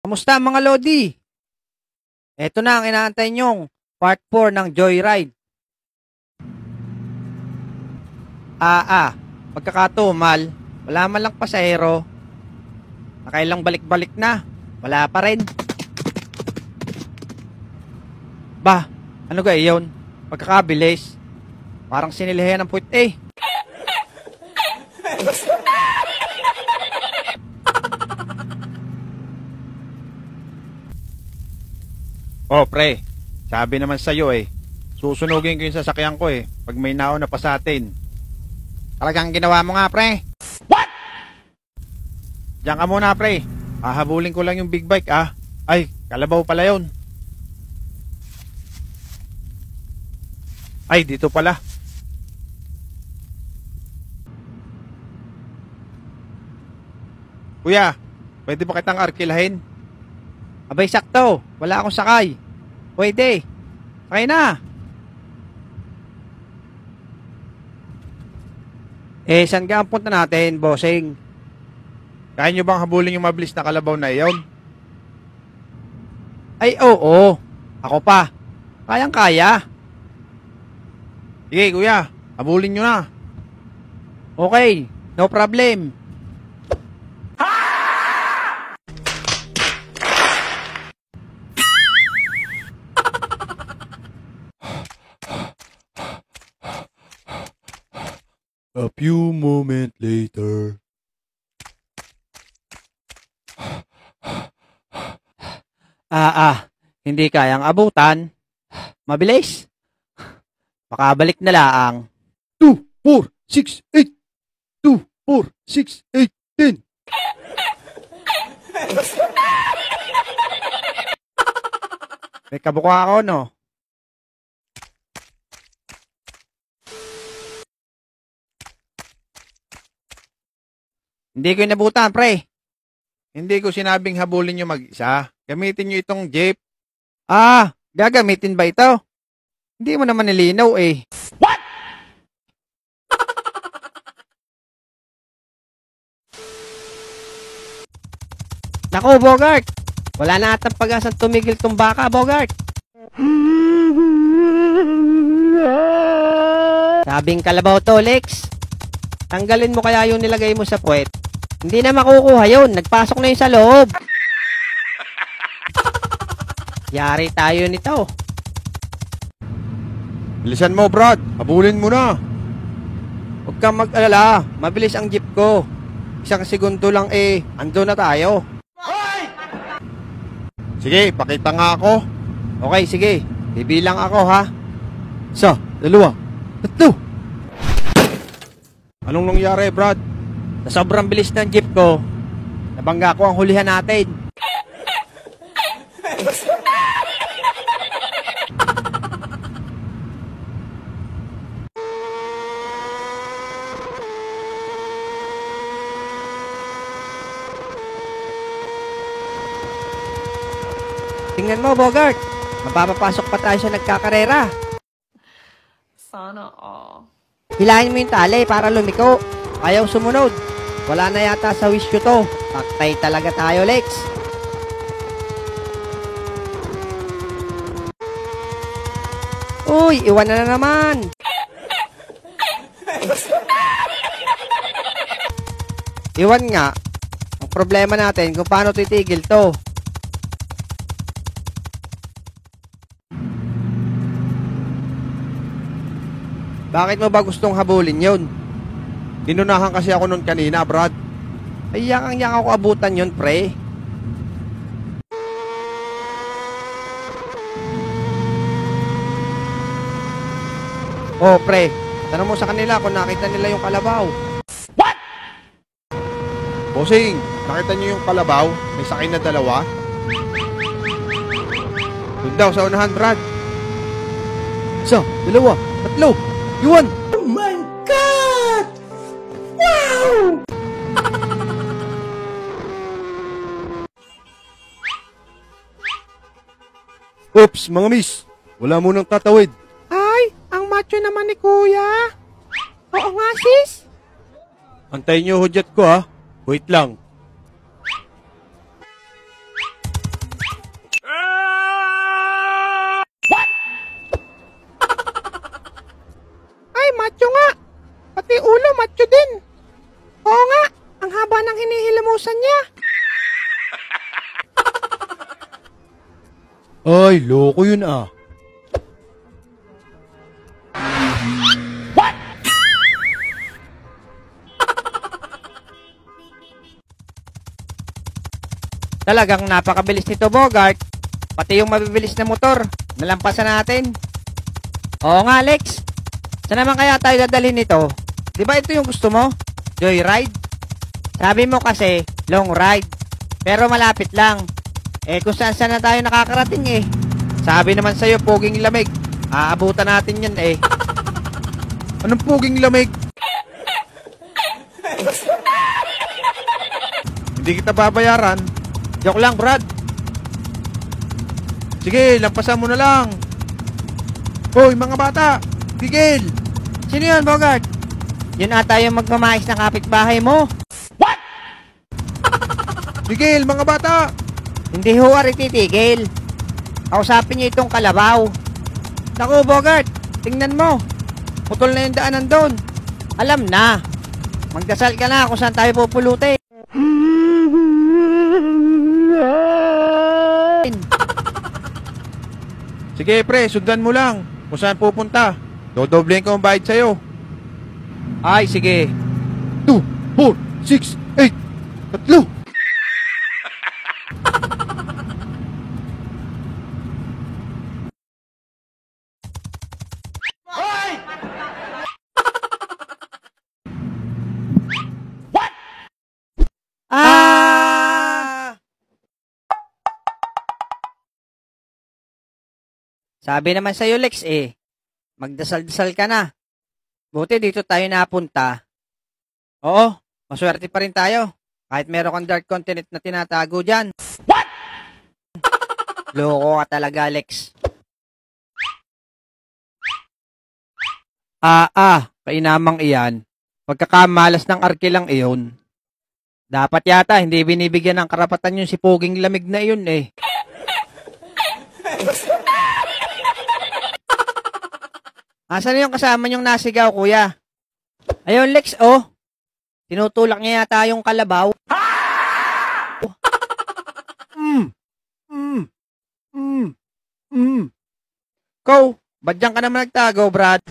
Kamusta mga Lodi? Ito na ang inaantay nyong part 4 ng Joyride. Pagkakatumal, wala man lang pasahero. Nakailang balik-balik na, wala pa rin. Bah, ano ga iyon? Pagkakabilis, parang sinilihan ng puwit eh. Oh, pre. Sabi naman sa'yo eh. Susunugin ko yung sasakyan ko eh. Pag may nauna pa sa atin. Talagang ginawa mo nga, pre. What? Diyan ka muna, pre. Hahabulin ko lang yung big bike, ah. Ay, kalabaw pala yun. Ay, dito pala. Kuya, pwede ba kitang arkilahin? Abay, sakto. Wala akong sakay. Pwede. Sakay na. Saan ka ang punta natin, bossing? Kaya nyo bang habulin yung mabilis na kalabaw na iyon? Ay, oo. Ako pa. Kayang-kaya. Sige, kuya. Habulin nyo na. Okay. No problem. A few moments later. Hindi kayang abutan. Mabilis. Makabalik na laang. 2, 4, 6, 8. 2, 4, 6, 8, 10. May kabuka ako, no? Hindi ko inabutan, pre. Hindi ko sinabing habulin nyo mag-isa. Gamitin nyo itong jeep. Gagamitin ba ito? Hindi mo naman nilinaw eh. What? Naku, Bogart. Wala na atang pag-asang tumigil tong baka, Bogart. Sabing kalabaw to, Lex. Tanggalin mo kaya yung nilagay mo sa puwet. Hindi na makukuha yun. Nagpasok na yun sa loob. Yari tayo nito. Bilisan mo, Brad. Habulin mo na. Huwag kang mag-alala. Mabilis ang jeep ko. Isang segundo lang eh. Ando na tayo. Sige, pakita nga ako. Okay, sige. Bibilang ako, ha? 1, 2, 3. Anong nangyari, Brad? Sa sobrang bilis ng jeep ko, nabangga ko ang hulihan natin. Tingnan mo, Bogart. Mapapapasok pa tayo sa nagkakarera. Sana all. Hilahin mo yung tali para lumiko. Ayaw sumunod. Wala na yata sa wish ko to. Paktay talaga tayo, Lex. Uy, iwan na naman. Iwan nga. Ang problema natin kung paano titigil to. Bakit mo ba gustong habulin yun? Dinunahan kasi ako nun kanina, Brad. Ay, yakang-yak ako abutan yun, pre. Oh, pre. Tanong mo sa kanila kung nakita nila yung kalabaw. What? Bossing, nakita nyo yung kalabaw? May sakay na 2? Doon daw sa unahan, Brad. 1, 2, 3. Yuan! Oh my God! Wow! Oops, mga miss. Wala mo nang tatawid. Ay, ang macho naman ni Kuya. Oo nga, sis. Antayin nyo hudyat ko, ha. Wait lang. Ay, loko yun ah. Talagang napakabilis nito, Bogart. Pati yung mabibilis na motor, nalampasan natin. Oo nga, Alex. Saan naman kaya tayo dadalhin nito? Di ba ito yung gusto mo? Joyride? Sabi mo kasi, long ride. Pero malapit lang. Eh kung saan na tayo nakakarating eh. Sabi naman sa'yo, poging lamig. Aabutan natin yan eh. Anong poging lamig? Hindi kita babayaran. Joke lang, Brad. Sige, lampasan mo na lang. Hoy, mga bata! Tigil! Sino yun, Bogart? Yun ata yung magmamais na kapitbahay mo. Tigil, mga bata! Hindi ho titigil. Kausapin niyo itong kalabaw. Naku, Bogart, tingnan mo. Putol na yung daanan doon. Alam na. Magdasal ka na kung saan tayo pupulutin. Sige, pre, sundan mo lang. Kung saan pupunta. Dodoblein ko ang bayad sa'yo. Ay, sige. 2, 4, 6, 8, tatlo. Ah! Sabi naman sa'yo, Lex, eh. Magdasal-dasal ka na. Buti dito tayo napunta. Oo, maswerte pa rin tayo. Kahit meron kang dark continent na tinatago dyan. What? Loko ka talaga, Lex. Kainamang iyan. Pagkakamalas ng arkilang iyon. Dapat yata hindi binibigyan ng karapatan yung si poging lamig na iyon eh. Asan yung kasama niyong nasigaw, kuya? Ayun, Lex, oh. Tinutulak niya yata yung kalabaw. Ikaw, ba't diyan ka naman nagtago, Brad?